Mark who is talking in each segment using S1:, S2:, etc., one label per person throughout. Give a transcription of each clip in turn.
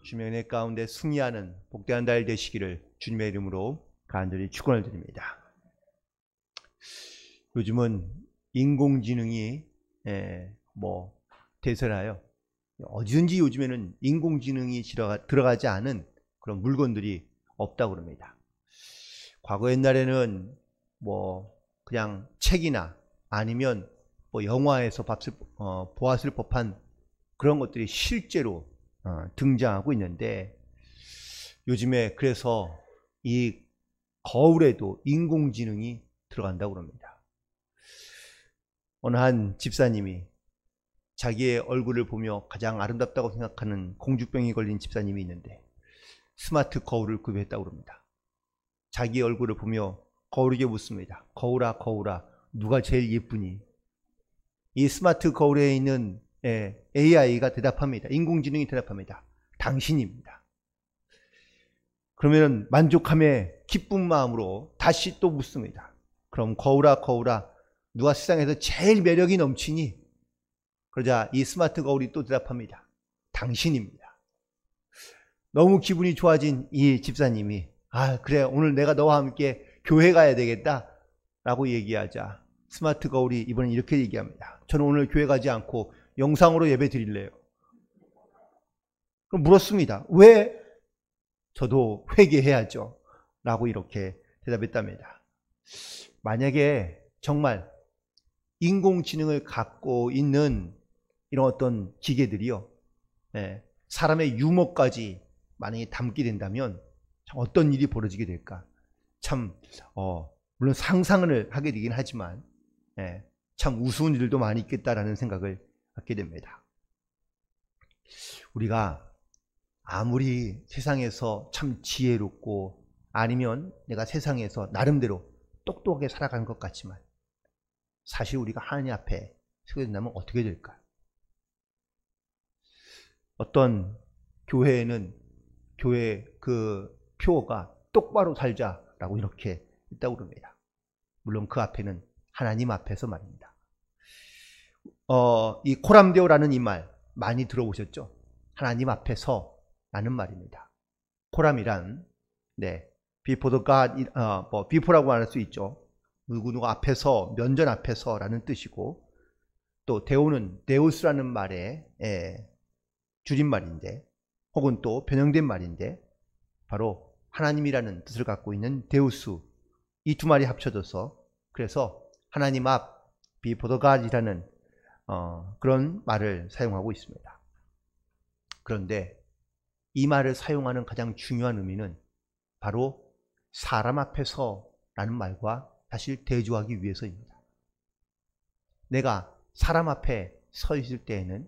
S1: 주님의 은혜 가운데 승리하는 복되한 날 되시기를 주님의 이름으로 간절히 축원을 드립니다. 요즘은 인공지능이 대세라요. 어디든지 요즘에는 인공지능이 들어가지 않은 그런 물건들이 없다고 그럽니다. 과거 옛날에는 그냥 책이나 아니면 영화에서 보았을 법한 그런 것들이 실제로 등장하고 있는데, 요즘에 그래서 이 거울에도 인공지능이 들어간다고 합니다. 어느 한 집사님이 자기의 얼굴을 보며 가장 아름답다고 생각하는 공주병이 걸린 집사님이 있는데 스마트 거울을 구입했다고 합니다. 자기 얼굴을 보며 거울에게 묻습니다. 거울아 거울아, 누가 제일 예쁘니? 이 스마트 거울에 있는 AI가 대답합니다. 인공지능이 대답합니다. 당신입니다. 그러면 만족함에 기쁜 마음으로 다시 또 묻습니다. 그럼 거울아 거울아, 누가 세상에서 제일 매력이 넘치니? 그러자 이 스마트 거울이 또 대답합니다. 당신입니다. 너무 기분이 좋아진 이 집사님이 그래, 오늘 내가 너와 함께 교회 가야 되겠다 라고 얘기하자 스마트 거울이 이번엔 이렇게 얘기합니다. 저는 오늘 교회 가지 않고 영상으로 예배 드릴래요. 그럼 물었습니다. 왜? 저도 회개해야죠 라고 이렇게 대답했답니다. 만약에 정말 인공지능을 갖고 있는 이런 어떤 기계들이요, 사람의 유머까지 만약에 담게 된다면 어떤 일이 벌어지게 될까? 참 물론 상상을 하게 되긴 하지만 참 우스운 일도 많이 있겠다라는 생각을 갖게 됩니다. 우리가 아무리 세상에서 참 지혜롭고 아니면 내가 세상에서 나름대로 똑똑하게 살아가는 것 같지만 사실 우리가 하나님 앞에 서게 된다면 어떻게 될까요? 어떤 교회에는 교회 그 표어가 똑바로 살자라고 이렇게 있다고 그럽니다. 물론 그 앞에는 하나님 앞에서 말입니다. 이 코람데오라는 이 말 많이 들어보셨죠? 하나님 앞에서 라는 말입니다. 코람이란 before God, before라고 할 수 있죠. 누구 앞에서, 면전 앞에서 라는 뜻이고, 또 데오는 데우스라는 말의 줄임말인데, 혹은 또 변형된 말인데, 바로 하나님이라는 뜻을 갖고 있는 데우스, 이 두 말이 합쳐져서 그래서 하나님 앞 before God이라는 그런 말을 사용하고 있습니다. 그런데 이 말을 사용하는 가장 중요한 의미는 바로 사람 앞에서 라는 말과 사실 대조하기 위해서입니다. 내가 사람 앞에 서 있을 때에는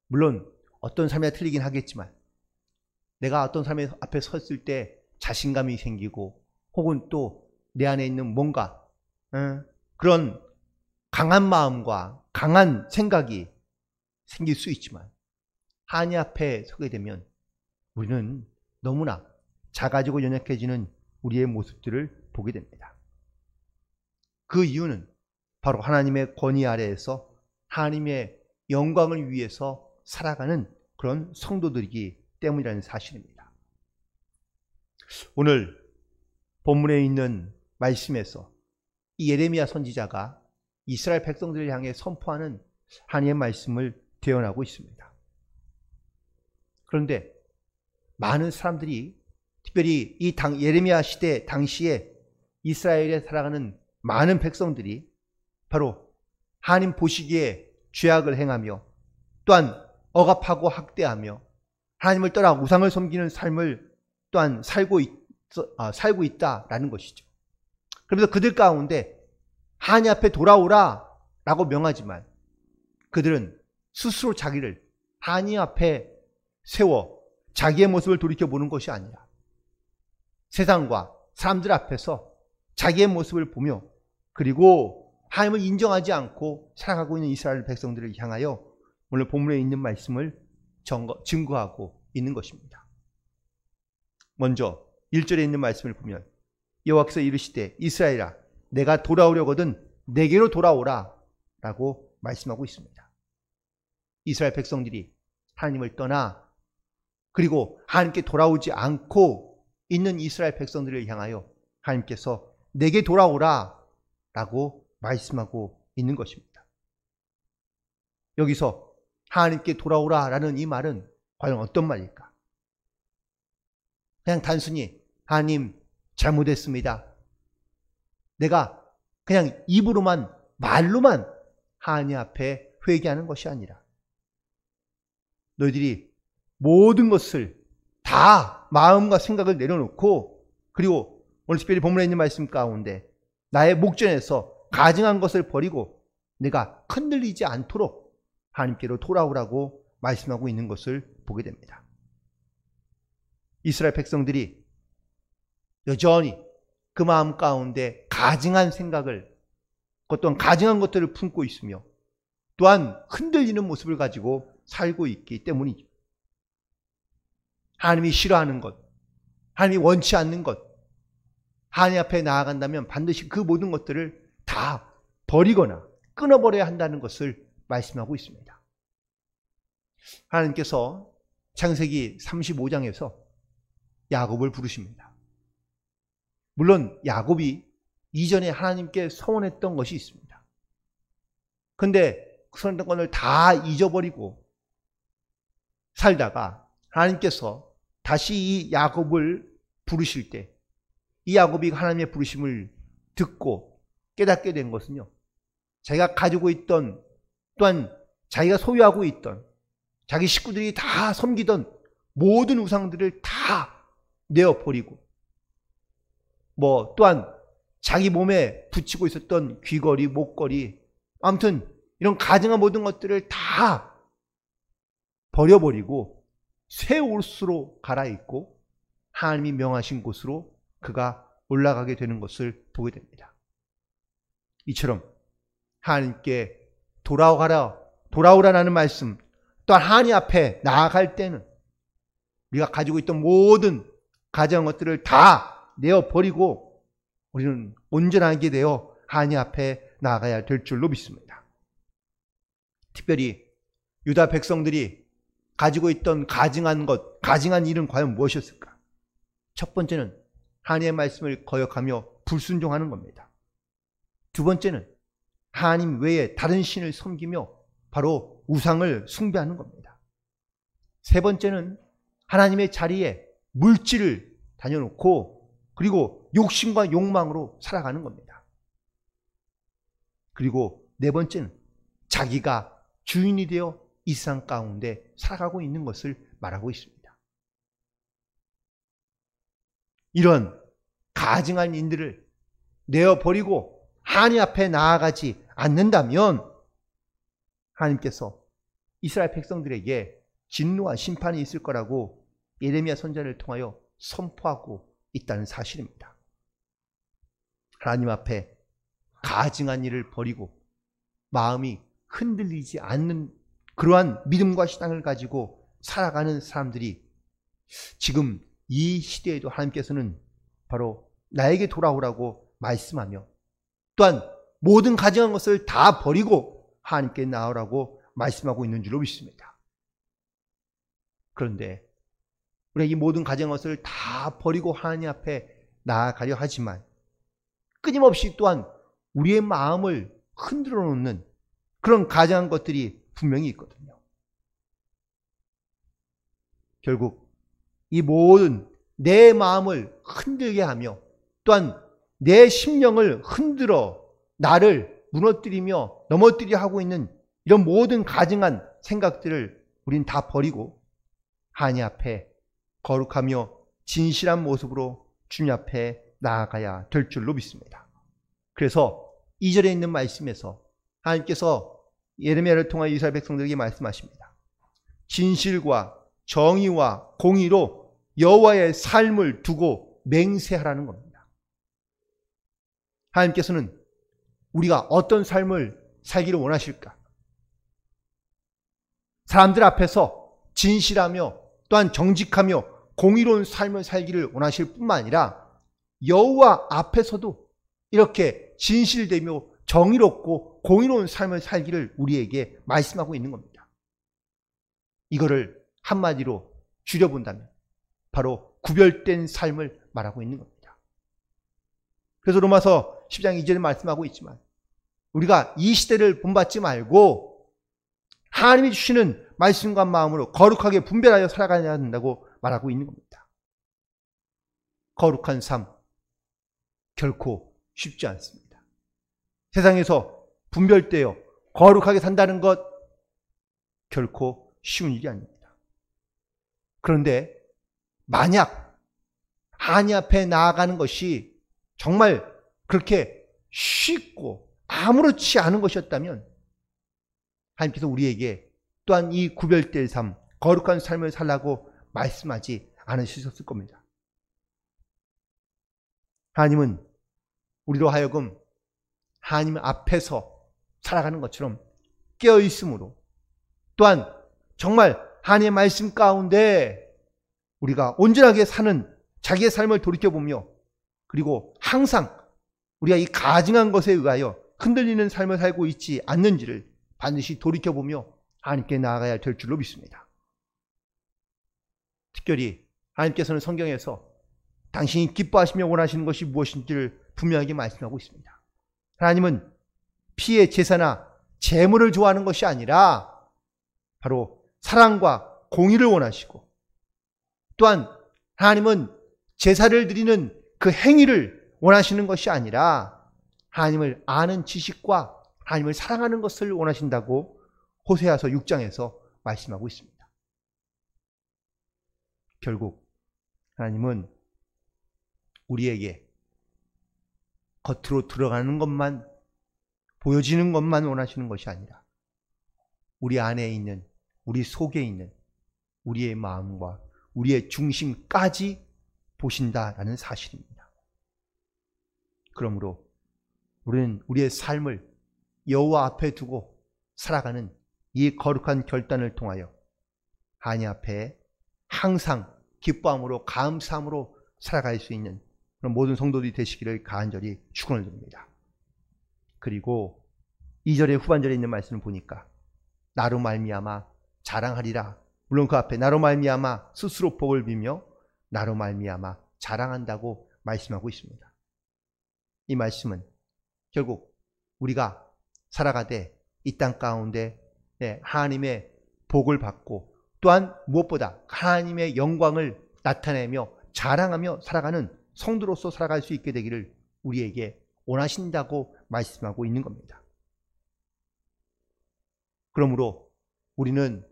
S1: 물론 어떤 사람이 틀리긴 하겠지만 내가 어떤 사람의 앞에 섰을 때 자신감이 생기고 혹은 또 내 안에 있는 뭔가 그런 강한 마음과 강한 생각이 생길 수 있지만 하나님 앞에 서게 되면 우리는 너무나 작아지고 연약해지는 우리의 모습들을 보게 됩니다. 그 이유는 바로 하나님의 권위 아래에서 하나님의 영광을 위해서 살아가는 그런 성도들이기 때문이라는 사실입니다. 오늘 본문에 있는 말씀에서 이 예레미야 선지자가 이스라엘 백성들을 향해 선포하는 하나님의 말씀을 대언하고 있습니다. 그런데 많은 사람들이, 특별히 이 예레미야 시대 당시에 이스라엘에 살아가는 많은 백성들이 바로 하나님 보시기에 죄악을 행하며 또한 억압하고 학대하며 하나님을 떠나 우상을 섬기는 삶을 또한 살고 있다라는 것이죠. 그래서 그들 가운데 하나님 앞에 돌아오라 라고 명하지만 그들은 스스로 자기를 하나님 앞에 세워 자기의 모습을 돌이켜보는 것이 아니라 세상과 사람들 앞에서 자기의 모습을 보며 그리고 하나님을 인정하지 않고 살아가고 있는 이스라엘 백성들을 향하여 오늘 본문에 있는 말씀을 증거하고 있는 것입니다. 먼저 1절에 있는 말씀을 보면 여호와께서 이르시되 이스라엘아 내가 돌아오려거든 내게로 돌아오라 라고 말씀하고 있습니다. 이스라엘 백성들이 하나님을 떠나 그리고 하나님께 돌아오지 않고 있는 이스라엘 백성들을 향하여 하나님께서 내게 돌아오라 라고 말씀하고 있는 것입니다. 여기서 하나님께 돌아오라 라는 이 말은 과연 어떤 말일까? 그냥 단순히 하나님 잘못했습니다. 내가 그냥 입으로만 말로만 하나님 앞에 회개하는 것이 아니라 너희들이 모든 것을 다 마음과 생각을 내려놓고 그리고 오늘 특별히 본문에 있는 말씀 가운데 나의 목전에서 가증한 것을 버리고 내가 흔들리지 않도록 하나님께로 돌아오라고 말씀하고 있는 것을 보게 됩니다. 이스라엘 백성들이 여전히 그 마음 가운데 가증한 생각을 어떤 가증한 것들을 품고 있으며 또한 흔들리는 모습을 가지고 살고 있기 때문이죠. 하나님이 싫어하는 것, 하나님이 원치 않는 것, 하나님 앞에 나아간다면 반드시 그 모든 것들을 다 버리거나 끊어버려야 한다는 것을 말씀하고 있습니다. 하나님께서 창세기 35장에서 야곱을 부르십니다. 물론 야곱이 이전에 하나님께 서원했던 것이 있습니다. 그런데 그 서원했던 것을 다 잊어버리고 살다가 하나님께서 다시 이 야곱을 부르실 때 이 야곱이 하나님의 부르심을 듣고 깨닫게 된 것은요, 자기가 가지고 있던 또한 자기가 소유하고 있던 자기 식구들이 다 섬기던 모든 우상들을 다 내어버리고 또한 자기 몸에 붙이고 있었던 귀걸이, 목걸이, 아무튼 이런 가증한 모든 것들을 다 버려버리고 새 옷으로 갈아입고 하나님이 명하신 곳으로 그가 올라가게 되는 것을 보게 됩니다. 이처럼 하나님께 돌아오라는 말씀, 또한 하나님 앞에 나아갈 때는 우리가 가지고 있던 모든 가증한 것들을 다 내어버리고 우리는 온전하게 되어 하나님 앞에 나아가야 될 줄로 믿습니다. 특별히 유다 백성들이 가지고 있던 가증한 것, 가증한 일은 과연 무엇이었을까? 첫 번째는 하나님의 말씀을 거역하며 불순종하는 겁니다. 두 번째는 하나님 외에 다른 신을 섬기며 바로 우상을 숭배하는 겁니다. 세 번째는 하나님의 자리에 물질을 다녀놓고 그리고 욕심과 욕망으로 살아가는 겁니다. 그리고 네 번째는 자기가 주인이 되어 이 세상 가운데 살아가고 있는 것을 말하고 있습니다. 이런 가증한 인들을 내어버리고 하나님 앞에 나아가지 않는다면 하나님께서 이스라엘 백성들에게 진노와 심판이 있을 거라고 예레미야 선지자를 통하여 선포하고 있다는 사실입니다. 하나님 앞에 가증한 일을 버리고 마음이 흔들리지 않는 그러한 믿음과 신앙을 가지고 살아가는 사람들이 지금 이 시대에도 하나님께서는 바로 나에게 돌아오라고 말씀하며 또한 모든 가증한 것을 다 버리고 하나님께 나오라고 말씀하고 있는 줄로 믿습니다. 그런데 우리가 이 모든 가증한 것을 다 버리고 하나님 앞에 나아가려 하지만 끊임없이 또한 우리의 마음을 흔들어 놓는 그런 가증한 것들이 분명히 있거든요. 결국 이 모든 내 마음을 흔들게 하며 또한 내 심령을 흔들어 나를 무너뜨리며 넘어뜨리려 하고 있는 이런 모든 가증한 생각들을 우린 다 버리고 하나님 앞에 거룩하며 진실한 모습으로 주님 앞에 나아가야 될 줄로 믿습니다. 그래서 2절에 있는 말씀에서 하나님께서 예레미야를 통하여 이스라엘 백성들에게 말씀하십니다. 진실과 정의와 공의로 여호와의 삶을 두고 맹세하라는 겁니다. 하나님께서는 우리가 어떤 삶을 살기를 원하실까? 사람들 앞에서 진실하며 또한 정직하며 공의로운 삶을 살기를 원하실 뿐만 아니라 여호와 앞에서도 이렇게 진실되며 정의롭고 공의로운 삶을 살기를 우리에게 말씀하고 있는 겁니다. 이거를 한마디로 줄여본다면 바로 구별된 삶을 말하고 있는 겁니다. 그래서 로마서 10장 2절에 말씀하고 있지만 우리가 이 시대를 본받지 말고 하나님이 주시는 말씀과 마음으로 거룩하게 분별하여 살아가야 한다고 말하고 있는 겁니다. 거룩한 삶 결코 쉽지 않습니다. 세상에서 분별되어 거룩하게 산다는 것 결코 쉬운 일이 아닙니다. 그런데 만약 하나님 앞에 나아가는 것이 정말 그렇게 쉽고 아무렇지 않은 것이었다면 하나님께서 우리에게 또한 이 구별될 삶, 거룩한 삶을 살라고 말씀하지 않으셨을 겁니다. 하나님은 우리로 하여금 하나님 앞에서 살아가는 것처럼 깨어있으므로 또한 정말 하나님의 말씀 가운데 우리가 온전하게 사는 자기의 삶을 돌이켜보며 그리고 항상 우리가 이 가증한 것에 의하여 흔들리는 삶을 살고 있지 않는지를 반드시 돌이켜보며 하나님께 나아가야 될 줄로 믿습니다. 특별히 하나님께서는 성경에서 당신이 기뻐하시며 원하시는 것이 무엇인지를 분명하게 말씀하고 있습니다. 하나님은 피의 제사나 제물을 좋아하는 것이 아니라 바로 사랑과 공의를 원하시고 또한 하나님은 제사를 드리는 그 행위를 원하시는 것이 아니라 하나님을 아는 지식과 하나님을 사랑하는 것을 원하신다고 호세아서 6장에서 말씀하고 있습니다. 결국 하나님은 우리에게 겉으로 들어가는 것만 보여지는 것만 원하시는 것이 아니라 우리 안에 있는 우리 속에 있는 우리의 마음과 우리의 중심까지 보신다라는 사실입니다. 그러므로 우리는 우리의 삶을 여호와 앞에 두고 살아가는 이 거룩한 결단을 통하여 하나님 앞에 항상 기뻐함으로 감사함으로 살아갈 수 있는 그런 모든 성도들이 되시기를 간절히 축원을 드립니다. 그리고 2절의 후반절에 있는 말씀을 보니까 나로 말미암아 자랑하리라. 물론 그 앞에 나로 말미암아 스스로 복을 비며 나로 말미암아 자랑한다고 말씀하고 있습니다. 이 말씀은 결국 우리가 살아가되 이 땅 가운데 하나님의 복을 받고 또한 무엇보다 하나님의 영광을 나타내며 자랑하며 살아가는 성도로서 살아갈 수 있게 되기를 우리에게 원하신다고 말씀하고 있는 겁니다. 그러므로 우리는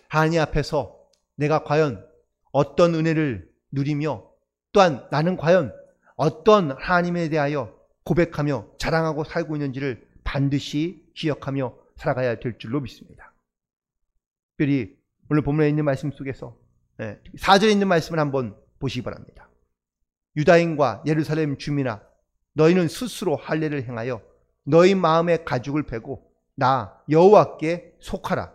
S1: 하나님 앞에서 내가 과연 어떤 은혜를 누리며 또한 나는 과연 어떤 하나님에 대하여 고백하며 자랑하고 살고 있는지를 반드시 기억하며 살아가야 될 줄로 믿습니다. 특별히 오늘 본문에 있는 말씀 속에서 4절에 있는 말씀을 한번 보시기 바랍니다. 유다인과 예루살렘 주민아 너희는 스스로 할례를 행하여 너희 마음의 가죽을 베고 나 여호와께 속하라.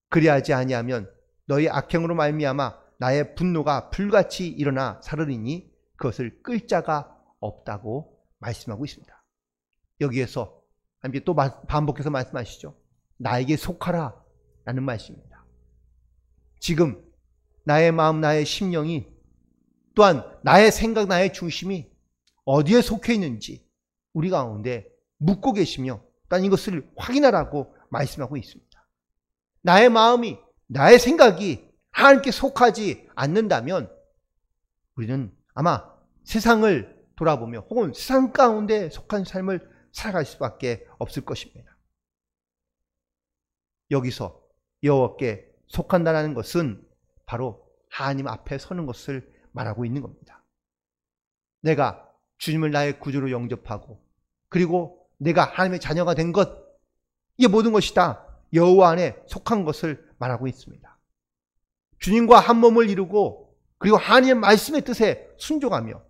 S1: 그리하지 아니하면 너희 악행으로 말미암아 나의 분노가 불같이 일어나 사르리니 그것을 끌 자가 없다고 말씀하고 있습니다. 여기에서 함께 또 반복해서 말씀하시죠. 나에게 속하라 라는 말씀입니다. 지금 나의 마음, 나의 심령이 또한 나의 생각, 나의 중심이 어디에 속해 있는지 우리 가운데 묻고 계시며 또한 이것을 확인하라고 말씀하고 있습니다. 나의 마음이, 나의 생각이 하나님께 속하지 않는다면 우리는 아마 세상을 돌아보며 혹은 세상 가운데 속한 삶을 살아갈 수밖에 없을 것입니다. 여기서 여호와께 속한다는 것은 바로 하나님 앞에 서는 것을 말하고 있는 겁니다. 내가 주님을 나의 구주로 영접하고 그리고 내가 하나님의 자녀가 된 것, 이게 모든 것이 다 여호와 안에 속한 것을 말하고 있습니다. 주님과 한 몸을 이루고 그리고 하나님의 말씀의 뜻에 순종하며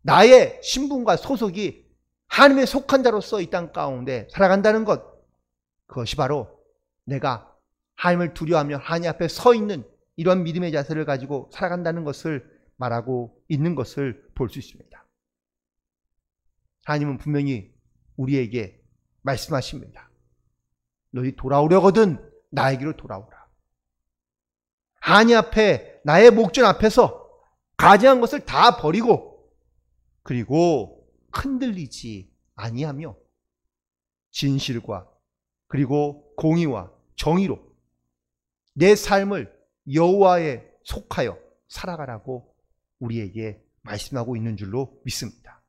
S1: 나의 신분과 소속이 하나님의 속한 자로서 이 땅 가운데 살아간다는 것, 그것이 바로 내가 하나님을 두려워하며 하나님 앞에 서 있는 이러한 믿음의 자세를 가지고 살아간다는 것을 말하고 있는 것을 볼 수 있습니다. 하나님은 분명히 우리에게 말씀하십니다. 너희 돌아오려거든 나에게로 돌아오라. 하나님 앞에 나의 목전 앞에서 가증한 것을 다 버리고 그리고 흔들리지 아니하며 진실과 그리고 공의와 정의로 내 삶을 여호와에 속하여 살아가라고 우리에게 말씀하고 있는 줄로 믿습니다.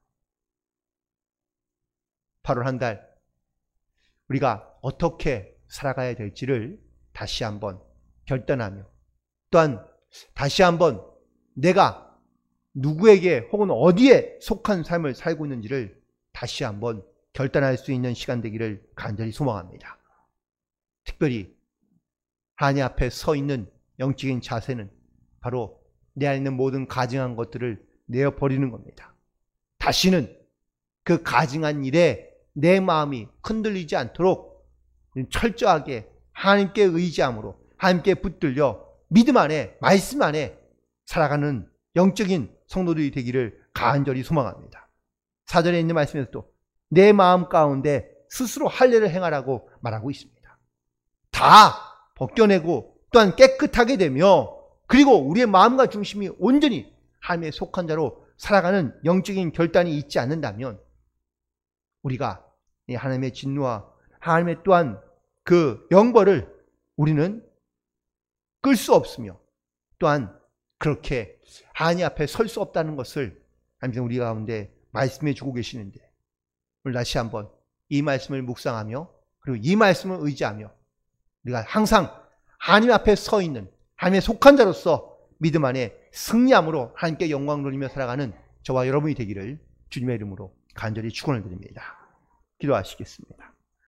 S1: 8월 한 달 우리가 어떻게 살아가야 될지를 다시 한번 결단하며 또한 다시 한번 내가 누구에게 혹은 어디에 속한 삶을 살고 있는지를 다시 한번 결단할 수 있는 시간 되기를 간절히 소망합니다. 특별히 하나님 앞에 서 있는 영적인 자세는 바로 내 안에 있는 모든 가증한 것들을 내어버리는 겁니다. 다시는 그 가증한 일에 내 마음이 흔들리지 않도록 철저하게 하나님께 의지함으로 하나님께 붙들려 믿음 안에 말씀 안에 살아가는 영적인 성도들이 되기를 간절히 소망합니다. 4절에 있는 말씀에서도 내 마음 가운데 스스로 할례를 행하라고 말하고 있습니다. 다 벗겨내고 또한 깨끗하게 되며 그리고 우리의 마음과 중심이 온전히 하나님에 속한 자로 살아가는 영적인 결단이 있지 않는다면 우리가 하나님의 진노와 하나님의 또한 그 영벌을 우리는 끌 수 없으며 또한 그렇게 하나님 앞에 설 수 없다는 것을 하나님 우리 가운데 말씀해 주고 계시는데 오늘 다시 한번 이 말씀을 묵상하며 그리고 이 말씀을 의지하며 우리가 항상 하나님 앞에 서 있는 하나님의 속한 자로서 믿음 안에 승리함으로 하나님께 영광 돌리며 살아가는 저와 여러분이 되기를 주님의 이름으로 간절히 축원을 드립니다. 기도하시겠습니다.